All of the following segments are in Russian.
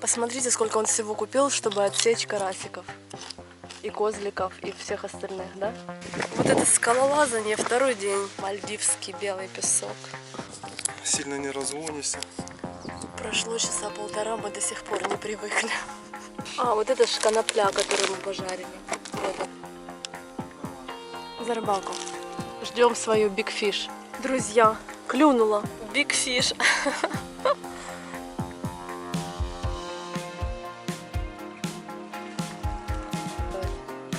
Посмотрите, сколько он всего купил, чтобы отсечь карасиков. И козликов, и всех остальных, да? Вот это скалолазание, второй день. Мальдивский белый песок. Сильно не разгонишься. Прошло часа полтора, мы до сих пор не привыкли. А, вот это ж конопля, которую мы пожарили. Вот. За рыбалку. Ждем свою Big Fish. Друзья, клюнула Big Fish.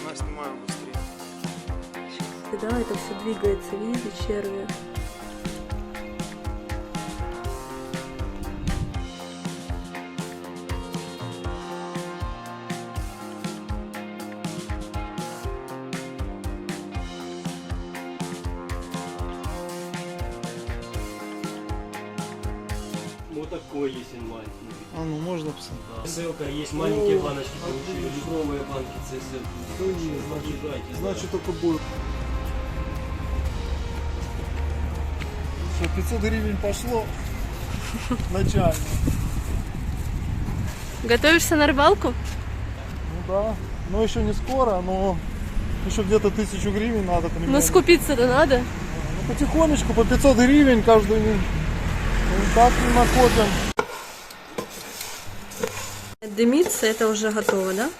Она снимаем быстрее. Да, это все двигается, видите, черви. Вот такой есть инвайт. А, ну можно посмотреть. Да. Ссылка есть, маленькие баночки получили, литровые банки ЦСЛ. Значит, только будет. Что, 500 гривен пошло? Начально. Готовишься на рыбалку? Ну да. Но еще не скоро, но еще где-то 1000 гривен надо примерно. Но скупиться-то надо. Ну, потихонечку, по 500 гривен каждую день. Вот так не накопим. Дымится, это уже готово, да?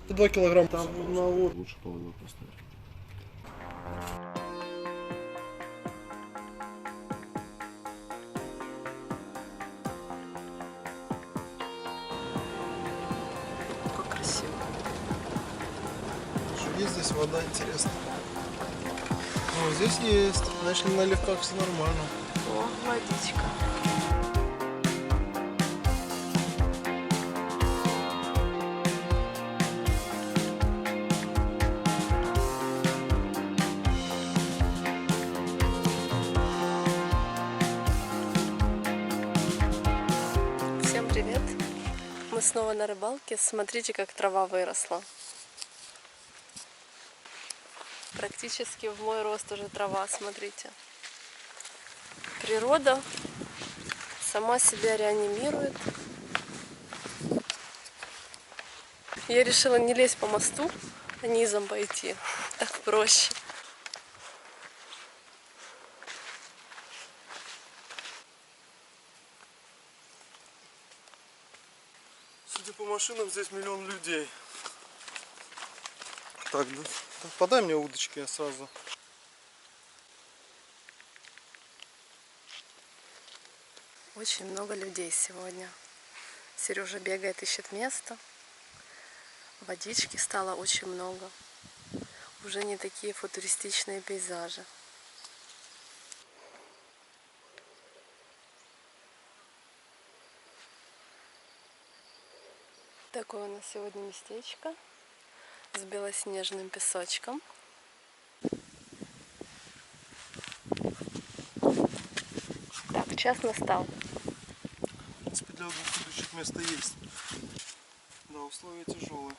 Это 2 килограмма. Там на вот. Лучше половину поставить. Как красиво. Что есть здесь вода, интересно. Ну, здесь есть. Значит, на наливках все нормально. О, водичка. Всем привет! Мы снова на рыбалке. Смотрите, как трава выросла. Практически в мой рост уже трава, смотрите. Природа сама себя реанимирует. Я решила не лезть по мосту, а низом пойти. Так проще. Судя по машинам, здесь миллион людей. Так, да. Подай мне удочки, я сразу. Очень много людей сегодня. Сережа бегает, ищет место. Водички стало очень много. Уже не такие футуристичные пейзажи. Такое у нас сегодня местечко с белоснежным песочком. Так, час настал. В принципе, для 2 удочек место есть. Да, условия тяжелые.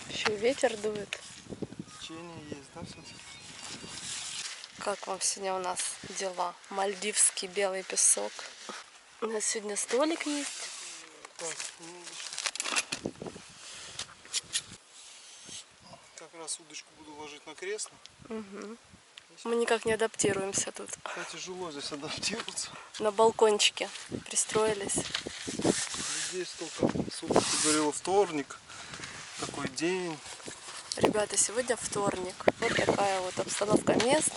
Еще и ветер дует. Течение есть, да, все-таки? Как вам сегодня у нас дела? Мальдивский белый песок. У нас сегодня столик есть. Так, как раз удочку буду ложить на кресло. Угу. Мы никак не адаптируемся тут. Тяжело здесь адаптироваться. На балкончике пристроились. Людей столько. Сутки говорила, вторник. Такой день. Ребята, сегодня вторник. Вот такая вот обстановка мест.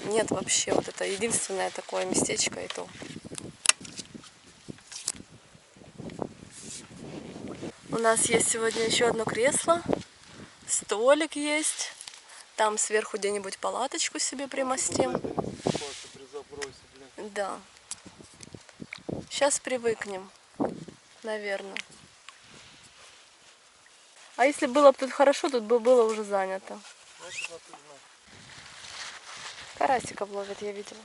Нет вообще, вот это единственное такое местечко и то. У нас есть сегодня еще одно кресло. Столик есть. Там сверху где-нибудь палаточку себе примостим. Вот это инструктаж при забросе, блин. Да. Сейчас привыкнем, наверное. А если было бы тут хорошо, тут бы было уже занято. Значит, надо знать. Карасиков ловят, я видела.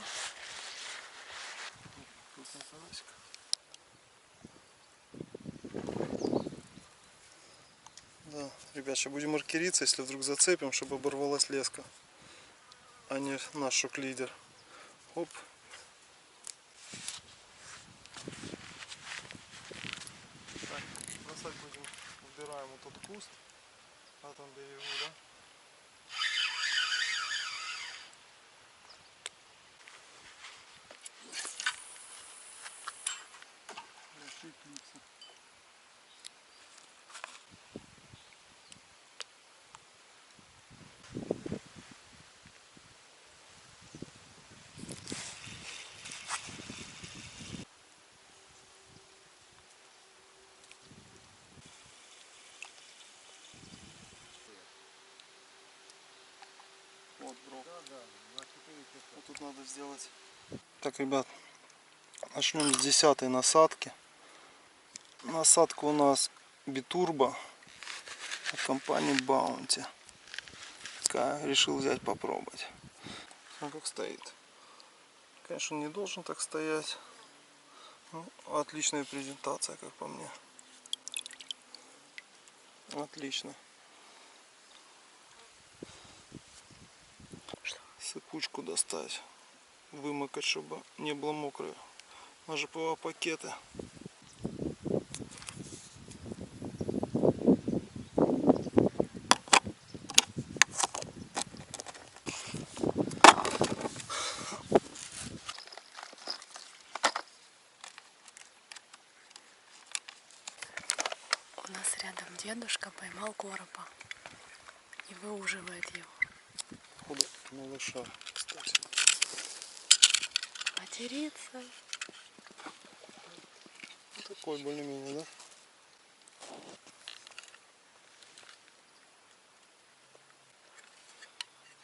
Вкусный карасик. Да, ребят, сейчас будем маркериться, если вдруг зацепим, чтобы оборвалась леска, а не наш шок-лидер. Оп. Так, бросать будем, убираем вот тот куст на этом берегу, да? Большие клипсы. Вот, бро. Вот тут надо сделать. Так, ребят, начнем с 10-й насадки. Насадка у нас битурбо от компании Bounty. Такая, решил взять попробовать. Ну, как стоит. Конечно, не должен так стоять. Ну, отличная презентация, как по мне. Отлично. Сыпучку достать. Вымокать, чтобы не было мокрое. На ЖПВ пакеты. У нас рядом дедушка поймал коропа и выуживает его. Походу малыша, кстати. Материться. Такой более-менее, да?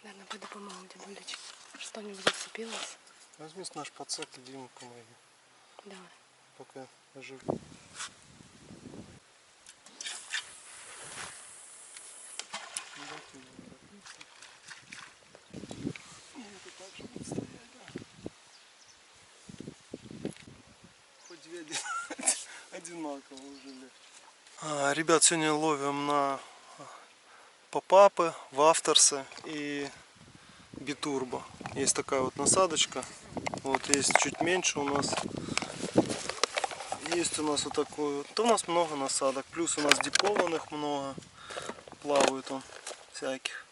Наверное, пойду помогу дедулечке. Что-нибудь зацепилось? Возьми наш подсак и Диму помоги. Давай. Пока жив. Хоть две одинаково уже. Ребят, сегодня ловим на попапы, вафтерсы и битурбо. Есть такая вот насадочка. Вот есть чуть меньше у нас. Есть у нас вот такой вот. То у нас много насадок. Плюс у нас дипованных много. Плавают он всяких.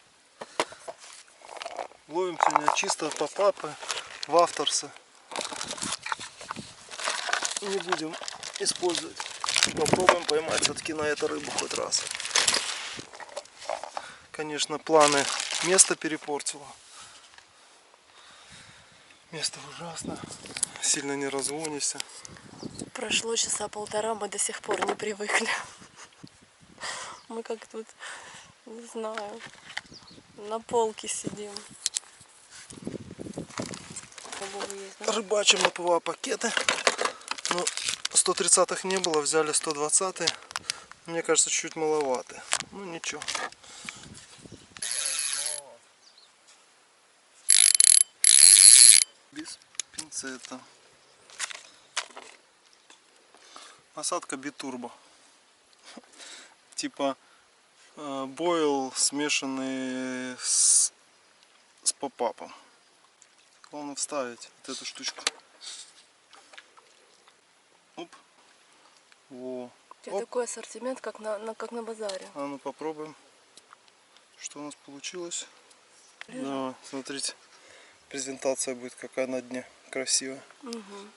Ловим сегодня чисто попапы, вафтерсы. Не будем использовать. Попробуем поймать все-таки на это рыбу хоть раз. Конечно, планы место перепортило. Место ужасно. Сильно не разгонишься. Прошло часа полтора, мы до сих пор не привыкли. Мы как тут, не знаю, на полке сидим. Есть, да? Рыбачим на ПВА пакеты. Ну, 130-х не было, взяли 120-е. Мне кажется, чуть маловато. Ну ничего. Без пинцета. Насадка битурбо. Типа бойл, смешанный с попапом. Главное вставить вот эту штучку. Оп. Во. У тебя Оп. такой ассортимент, как на базаре. А ну попробуем, что у нас получилось. Да, смотрите, презентация будет какая на дне красивая. Угу.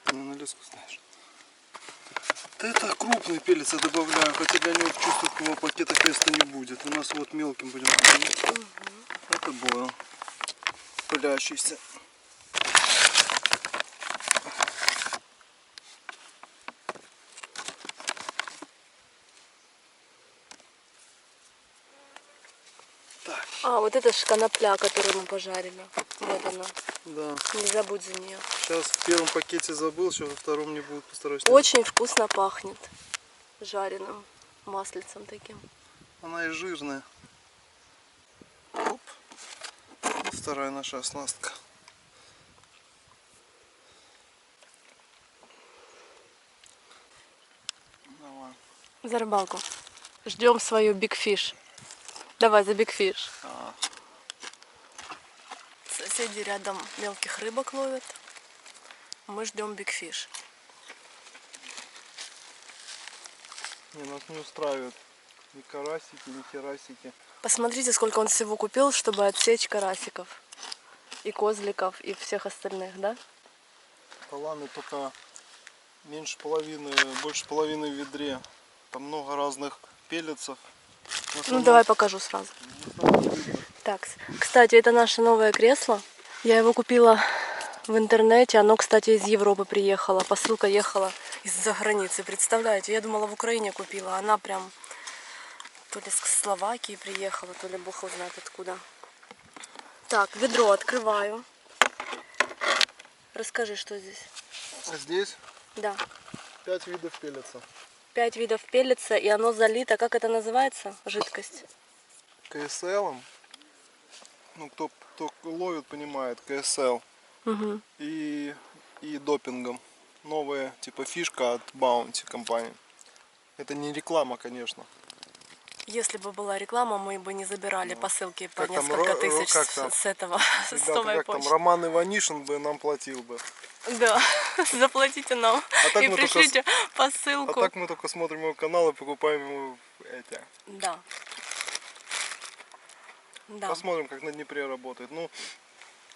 Ну, на леску знаешь. Да это крупный пелец я добавляю, хотя для него чувствую, в его пакетах места не будет. У нас вот мелким будем ходить. Угу. Это бойл, пылящийся. А, вот это ж конопля, которую мы пожарили. Вот она. Да. Не забудь за нее. Сейчас в первом пакете забыл, сейчас во втором не будет, постараюсь. Очень вкусно пахнет жареным маслицем таким. Она и жирная. Оп. Вторая наша оснастка. Давай. За рыбалку. Ждем свою Big Fish. Давай за Big Fish. Соседи рядом мелких рыбок ловят. Мы ждем Big Fish. Не, нас не устраивает ни карасики, ни херасики. Посмотрите, сколько он всего купил, чтобы отсечь карасиков. И козликов, и всех остальных, да? Таланы только меньше половины, больше половины в ведре. Там много разных пеллетсов. В Ну основном- давай покажу сразу. Так, кстати, это наше новое кресло. Я его купила в интернете. Оно, кстати, из Европы приехало. Посылка ехала из-за границы. Представляете, я думала, в Украине купила. Она прям то ли с Словакии приехала, то ли бог его знает откуда. Так, ведро открываю. Расскажи, что здесь. Здесь Да. 5 видов пеллетса. 5 видов пеллетса, и оно залито. Как это называется? Жидкость. КСЛ. Ну, кто ловит, понимает. КСЛ. Угу. И допингом. Новая типа фишка от Bounty компании. Это не реклама, конечно. Если бы была реклама, мы бы не забирали посылки по Как там, несколько тысяч как там? с этого, с Ребята, новой как там, почты. Роман Иванишин бы нам платил бы. Да, заплатите нам так и мы только пришлите А посылку. так мы только смотрим его канал и покупаем ему эти. Да. Да. Посмотрим, как на Днепре работает. Ну,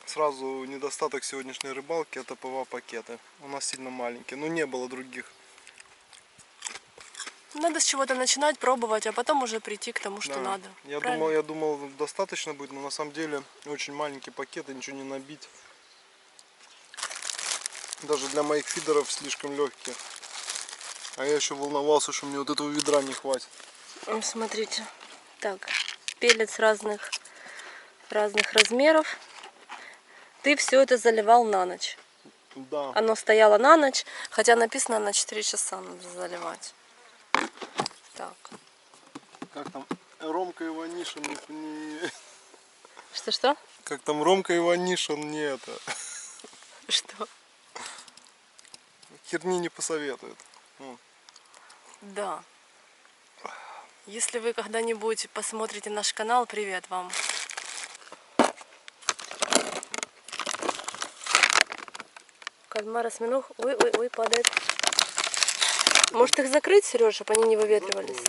сразу недостаток сегодняшней рыбалки — это ПВА-пакеты. У нас сильно маленькие. Ну, не было других. Надо с чего-то начинать, пробовать, а потом уже прийти к тому, что Да. надо. Я Правильно? думал, достаточно будет, но на самом деле очень маленький пакет, и ничего не набить. Даже для моих фидеров слишком легкие. А я еще волновался, что мне вот этого ведра не хватит. Смотрите. Так, пеллетс разных размеров. Ты все это заливал на ночь. Да. Оно стояло на ночь, хотя написано на 4 часа надо заливать. Так. Как там Ромка Иванишин Что-что? Как там Ромка Иванишин не это. Что? Херни не посоветует. Да. Если вы когда-нибудь посмотрите наш канал, привет вам. Кальмар, осьминог. Ой, падает. Может их закрыть, Сережа, чтобы они не выветривались?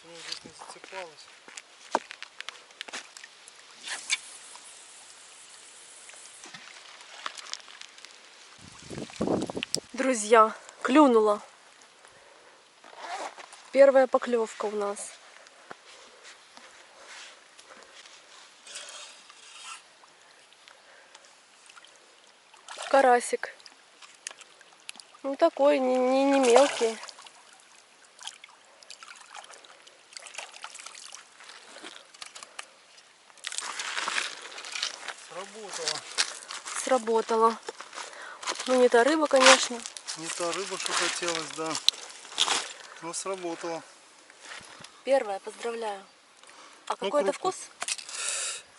Здесь не зацеплялось. Друзья, клюнула. Первая поклевка у нас. Карасик. Ну такой, не мелкий. Сработало. Сработала. Ну не та рыба, конечно. Не та рыба, что хотелось, да. Но сработало. Первая, поздравляю. А Ну, какой это круто. вкус?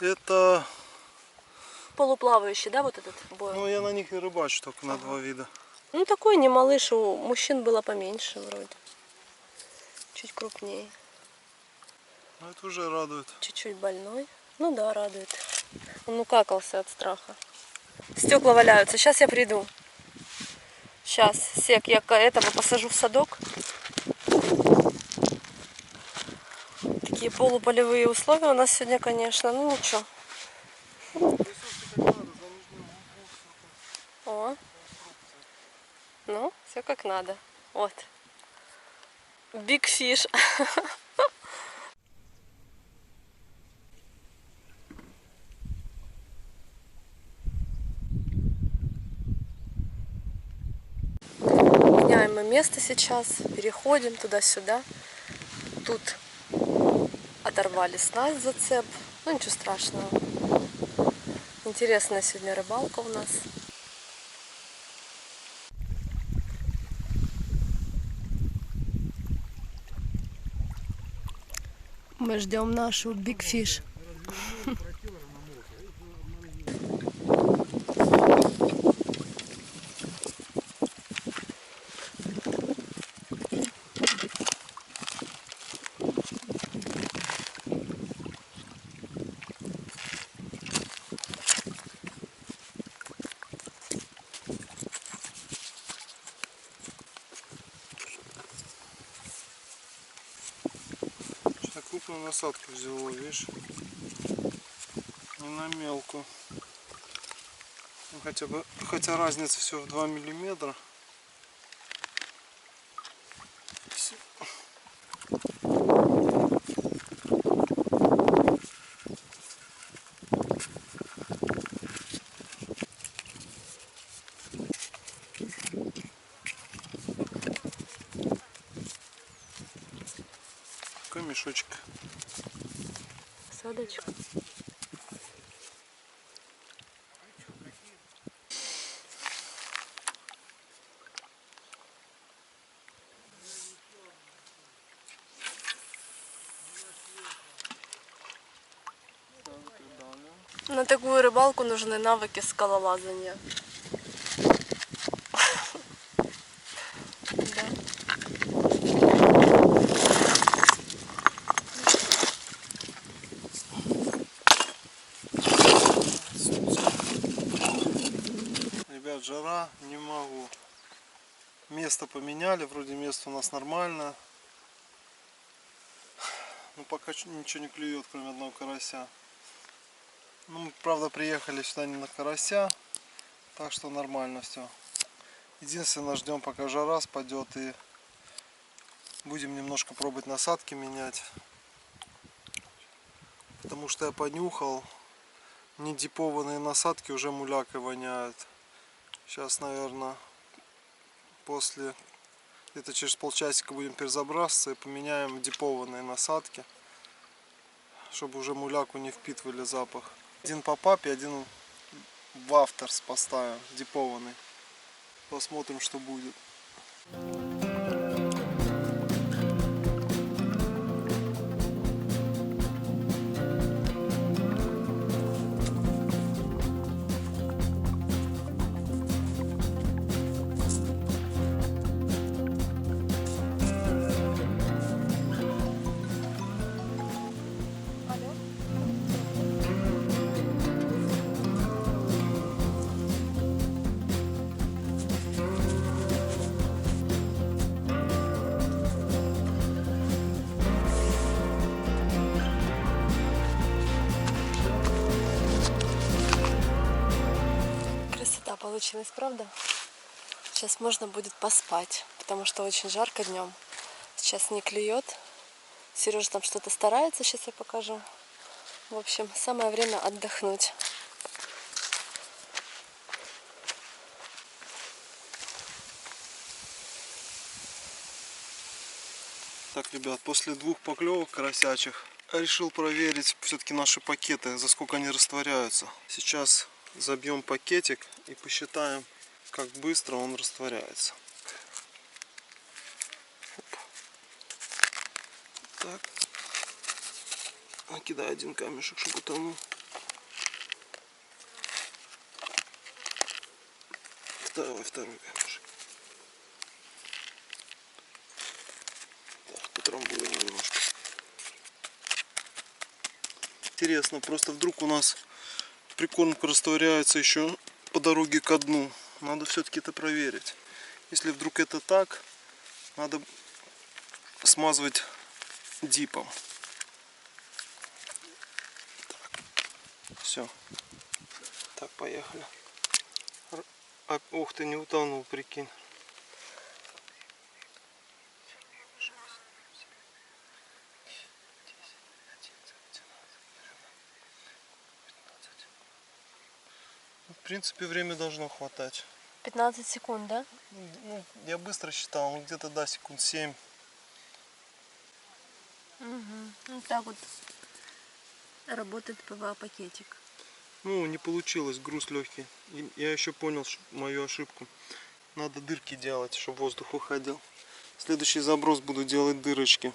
Это... Полуплавающий, да, вот этот бойл? Ну, я на них и рыбачу только на 2 вида. Ну такой не малыш, у мужчин было поменьше вроде. Чуть крупнее. Но это уже радует. Чуть-чуть больной. Ну да, радует. Он укакался от страха. Стекла валяются. Сейчас я приду. Сейчас, сек, я этого посажу в садок. Такие полуполевые условия у нас сегодня, конечно. Ну ничего. О. Ну, все как надо. Вот. Big Fish. мы место сейчас, переходим туда-сюда. Тут оторвали снасть зацеп, ну ничего страшного. Интересная сегодня рыбалка у нас. Мы ждем нашу Big Fish. Крупную насадку взяло, видишь? Не на мелкую. Ну, хотя разница всего в 2 миллиметра. Такой мешочек. Садочка. На такую рыбалку нужны навыки скалолазания. Да. Ребят, жара, не могу. Место поменяли, вроде место у нас нормально. Но пока ничего не клюет, кроме одного карася. Ну, мы, правда, приехали сюда не на карася, так что нормально все. Единственное, ждем, пока жара спадет, и будем немножко пробовать насадки менять. Потому что я понюхал, не дипованные насадки уже мулякой воняют. Сейчас, наверное, после где-то через полчасика будем перезабрасываться и поменяем дипованные насадки, чтобы уже муляку не впитывали запах. Один по папе, один в авторс поставим, дипованный. Посмотрим, что будет. Получилось, правда? Сейчас можно будет поспать, потому что очень жарко днем. Сейчас не клюет. Сережа там что-то старается, сейчас я покажу. В общем, самое время отдохнуть. Так, ребят, после 2 поклевок карасячих решил проверить все-таки наши пакеты, за сколько они растворяются. Сейчас забьем пакетик и посчитаем, как быстро он растворяется. Оп. Так. Накидай один камешек, чтобы утонул. Давай второй камешек. Так, потрамбуем немножко. Интересно, просто вдруг у нас прикормка растворяется еще по дороге ко дну. Надо все-таки это проверить. Если вдруг это так, надо смазывать дипом. Так. Все. Так, поехали. Ух ты, не утонул, прикинь. В принципе, время должно хватать. 15 секунд, да? Ну, я быстро считал, ну где-то, да, секунд 7. Угу. Вот так вот работает ПВА-пакетик. Ну, не получилось, груз легкий. И я еще понял мою ошибку. Надо дырки делать, чтобы воздух уходил. Следующий заброс буду делать дырочки.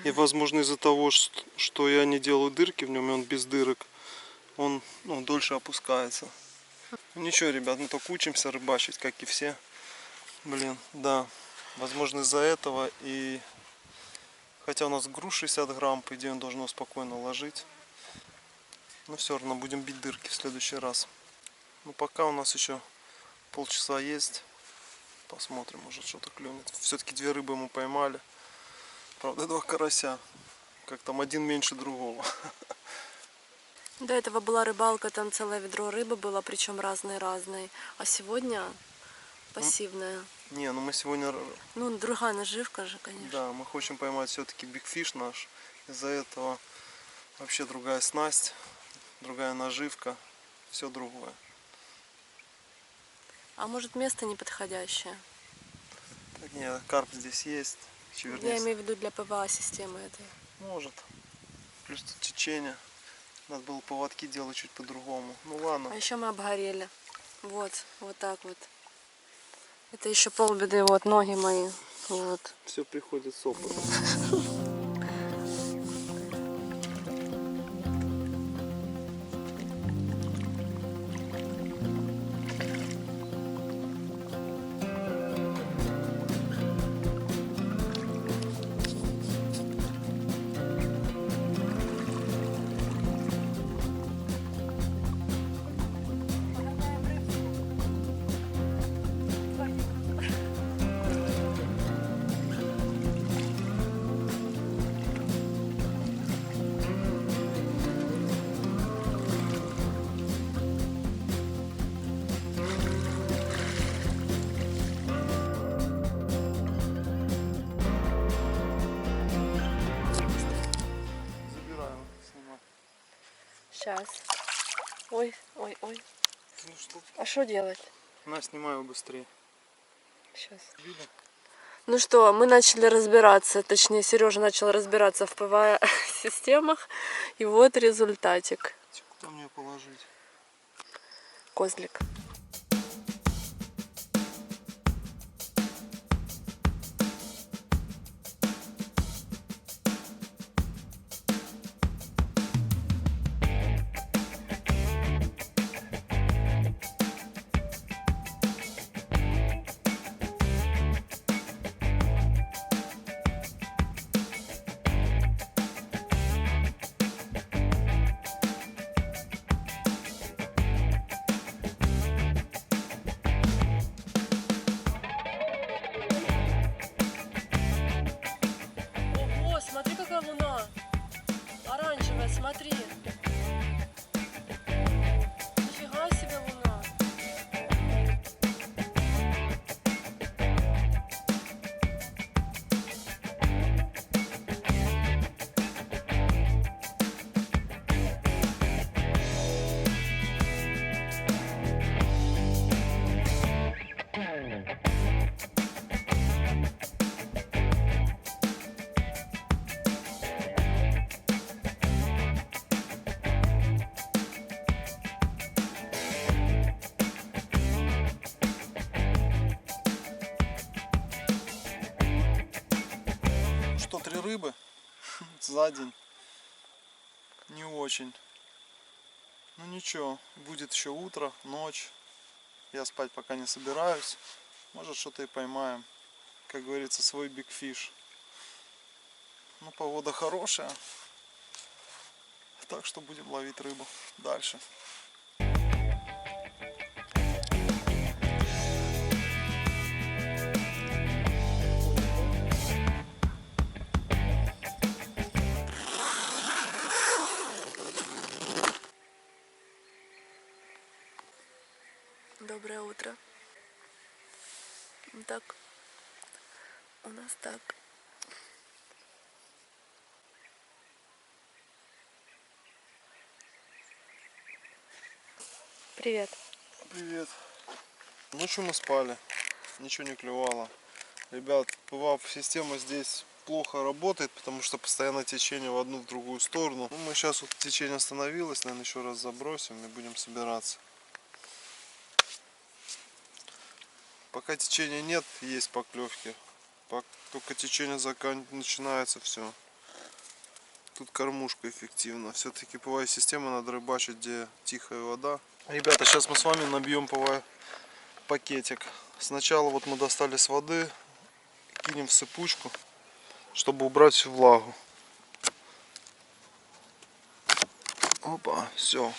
И возможно из-за того, что я не делаю дырки в нем, и он без дырок, он дольше опускается. Ну, ничего, ребят, мы только учимся рыбачить, как и все. Блин, да. Возможно из-за этого и... Хотя у нас груз 60 грамм, по идее он должно спокойно ложить. Но все равно будем бить дырки в следующий раз. Ну пока у нас еще полчаса есть. Посмотрим, может что-то клюнет. Все-таки 2 рыбы мы поймали. Правда, 2 карася. Как там, один меньше другого. До этого была рыбалка, там целое ведро рыбы было, причем разные-разные. А сегодня пассивная. Не, ну мы сегодня... Ну, другая наживка же, конечно. Да, мы хотим поймать все-таки бигфиш наш. Из-за этого вообще другая снасть, другая наживка. Все другое. А может, место неподходящее? Так, нет, карп здесь есть. Червис. Я имею в виду для ПВА-системы этой. Может. Плюс тут течение. Надо было поводки делать чуть по-другому. Ну ладно. А еще мы обгорели. Вот так вот. Это еще полбеды, вот ноги мои. Вот. Все приходит с опытом. Забираю, снимаю. Сейчас. Ой. Ну что? А что делать? На, снимаю быстрее. Сейчас. Видно? Ну что, мы начали разбираться, точнее, Сережа начал разбираться в ПВА-системах. И вот результатик. Куда мне положить? Козлик. Ого, смотри, какая луна. Оранжевая, смотри. Нифига себе луна. Что, 3 рыбы за день? Не очень. Ну ничего, будет еще утро, ночь. Я спать пока не собираюсь. Может что-то и поймаем. Как говорится, свой бигфиш. Ну погода хорошая. Так что будем ловить рыбу дальше. Доброе утро. Так, у нас так. Привет. Привет. Ночью мы спали, ничего не клевало. Ребят, ПВАП система здесь плохо работает, потому что постоянно течение в одну, в другую сторону. Ну, мы сейчас вот течение остановилось, наверное, еще раз забросим и будем собираться. Пока течения нет, есть поклевки. Только течение начинается, все. Тут кормушка эффективна. Все-таки ПВА система надо рыбачить, где тихая вода. Ребята, сейчас мы с вами набьем ПВА пакетик. Сначала вот мы достали с воды, кинем в сыпучку, чтобы убрать всю влагу. Опа, все.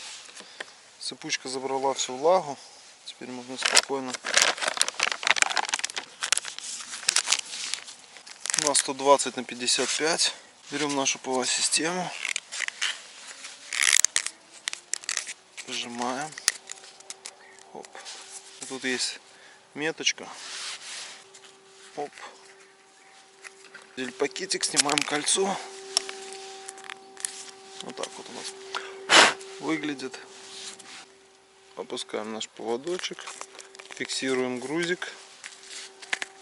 Сыпучка забрала всю влагу. Теперь можно спокойно. У нас 120 на 55. Берем нашу ПВА систему. Прижимаем. Оп. И тут есть меточка. Оп. Взяли пакетик, снимаем кольцо. Вот так вот у нас выглядит. Опускаем наш поводочек. Фиксируем грузик.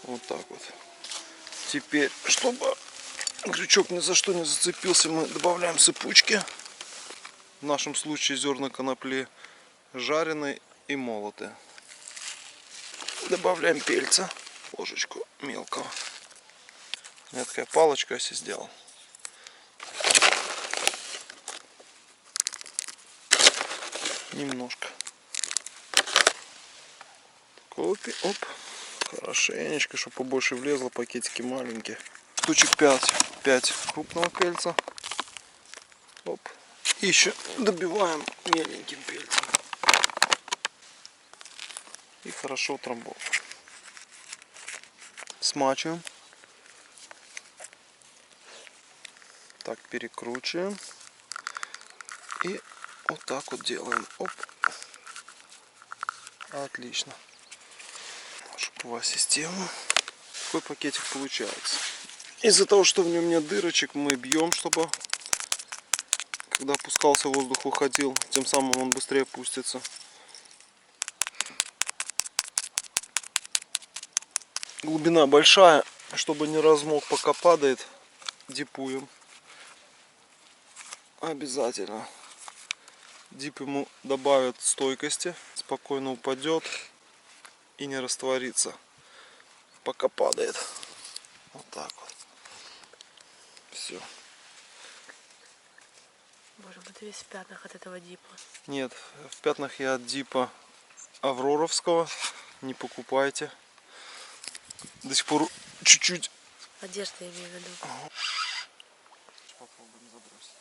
Вот так вот. Теперь, чтобы крючок ни за что не зацепился, мы добавляем сыпучки. В нашем случае зерна конопли жареные и молотые. Добавляем пельца. Ложечку мелкого. У меня такая палочка, я себе сделал. Немножко. Копи, оп. Хорошенечко, чтобы побольше влезло, пакетики маленькие. Штучек 5 крупного пельца. Оп. И еще добиваем меленьким пельцем. И хорошо утрамбовываем. Смачиваем. Так, перекручиваем. И вот так вот делаем. Оп. Отлично. Нашу ПВА-систему. Такой пакетик получается. Из-за того, что в нем нет дырочек, мы бьем, чтобы когда опускался воздух, уходил. Тем самым он быстрее пустится. Глубина большая, чтобы не размок, пока падает, дипуем. Обязательно. Дип ему добавят стойкости, спокойно упадет и не растворится, пока падает. Вот так вот. Все. Боже, вот весь в пятнах от этого дипа. Нет, в пятнах я от дипа авроровского. Не покупайте. До сих пор чуть-чуть. Одежда, я имею в виду. Попробуем забросить.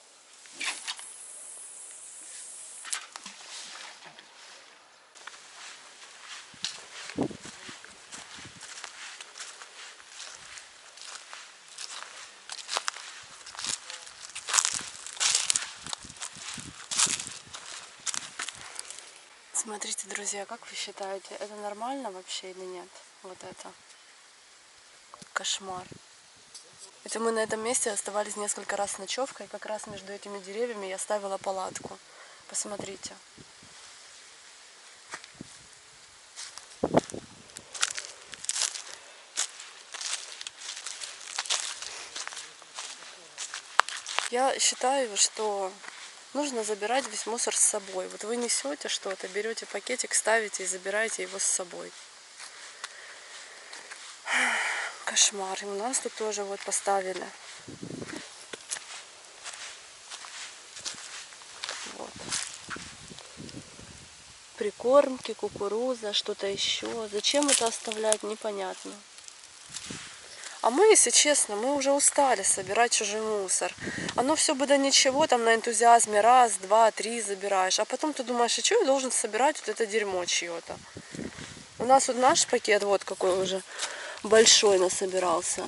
Смотрите, друзья, как вы считаете, это нормально вообще или нет? Вот это. Кошмар. Это мы на этом месте оставались несколько раз с ночевкой. Как раз между этими деревьями я ставила палатку. Посмотрите. Я считаю, что нужно забирать весь мусор с собой. Вот вы несете что-то, берете пакетик, ставите и забираете его с собой. Кошмар. И у нас тут тоже вот поставили. Вот. Прикормки, кукуруза, что-то еще. Зачем это оставлять, непонятно. А мы, если честно, мы уже устали собирать чужой мусор. Оно все бы до ничего, там на энтузиазме раз, два, три забираешь. А потом ты думаешь, а что я должен собирать вот это дерьмо чье-то? У нас вот наш пакет, вот какой уже большой насобирался.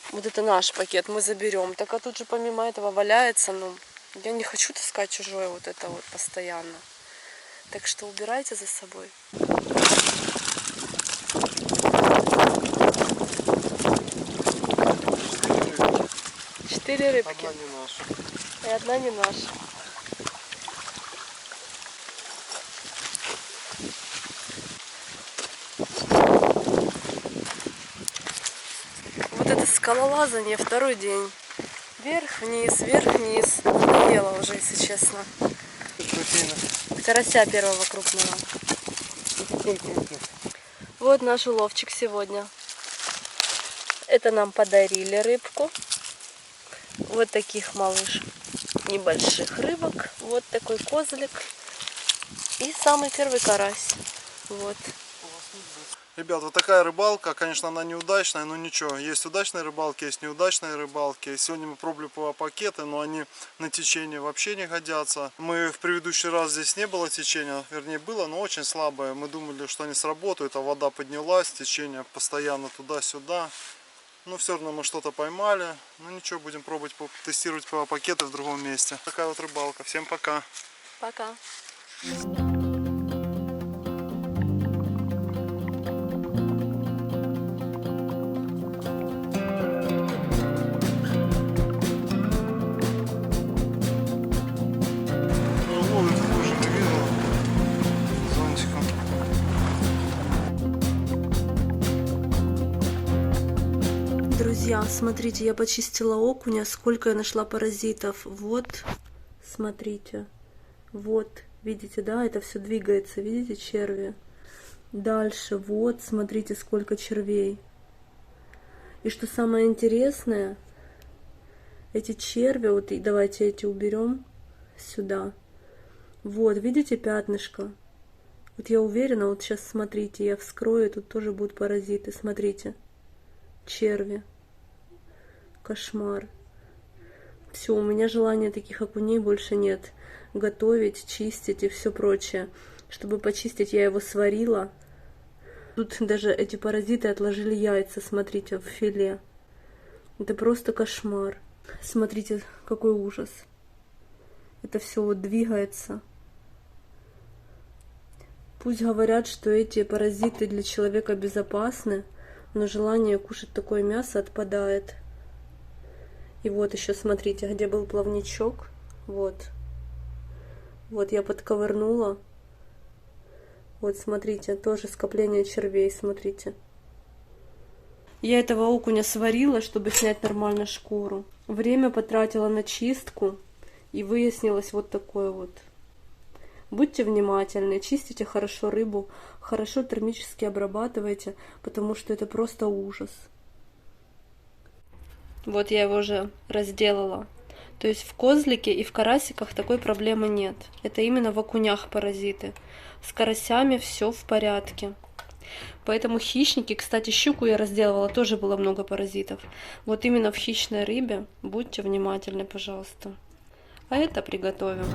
Вот это наш пакет, мы заберем. Так а тут же помимо этого валяется, ну, я не хочу таскать чужое вот это вот постоянно. Так что убирайте за собой. 4 рыбки. Одна не наша. И одна не наша. Скалолазание второй день. Вверх-вниз, вверх-вниз. Надоело уже, если честно. Карася первого крупного. Вот наш уловчик сегодня. Это нам подарили рыбку. Вот таких малыш небольших рыбок. Вот такой козлик. И самый первый карась. Вот. Ребят, вот такая рыбалка, конечно, она неудачная, но ничего. Есть удачные рыбалки, есть неудачные рыбалки. Сегодня мы пробовали пакеты, но они на течение вообще не годятся. Мы в предыдущий раз здесь не было течения, вернее было, но очень слабое. Мы думали, что они сработают, а вода поднялась, течение постоянно туда-сюда. Но все равно мы что-то поймали. Ну ничего, будем пробовать тестировать пакеты в другом месте. Такая вот рыбалка. Всем пока. Пока. Друзья, смотрите, я почистила окуня, сколько я нашла паразитов. Вот, смотрите, вот, видите, да, это все двигается, видите, черви. Дальше, вот, смотрите, сколько червей. И что самое интересное, эти черви, вот, и давайте эти уберем сюда. Вот, видите пятнышко? Вот я уверена, вот сейчас смотрите, я вскрою, тут тоже будут паразиты, смотрите. Черви. Кошмар. Все, у меня желания таких окуней больше нет. Готовить, чистить и все прочее. Чтобы почистить, я его сварила. Тут даже эти паразиты отложили яйца, смотрите, в филе. Это просто кошмар. Смотрите, какой ужас. Это все вот двигается. Пусть говорят, что эти паразиты для человека безопасны, но желание кушать такое мясо отпадает. И вот еще смотрите, где был плавничок. Вот. Вот я подковырнула. Вот смотрите, тоже скопление червей, смотрите. Я этого окуня сварила, чтобы снять нормально шкуру. Время потратила на чистку. И выяснилось вот такое вот. Будьте внимательны, чистите хорошо рыбу, хорошо термически обрабатывайте, потому что это просто ужас. Вот я его уже разделала. То есть в козлике и в карасиках такой проблемы нет. Это именно в окунях паразиты. С карасями все в порядке. Поэтому хищники, кстати, щуку я разделывала, тоже было много паразитов. Вот именно в хищной рыбе будьте внимательны, пожалуйста. А это приготовим.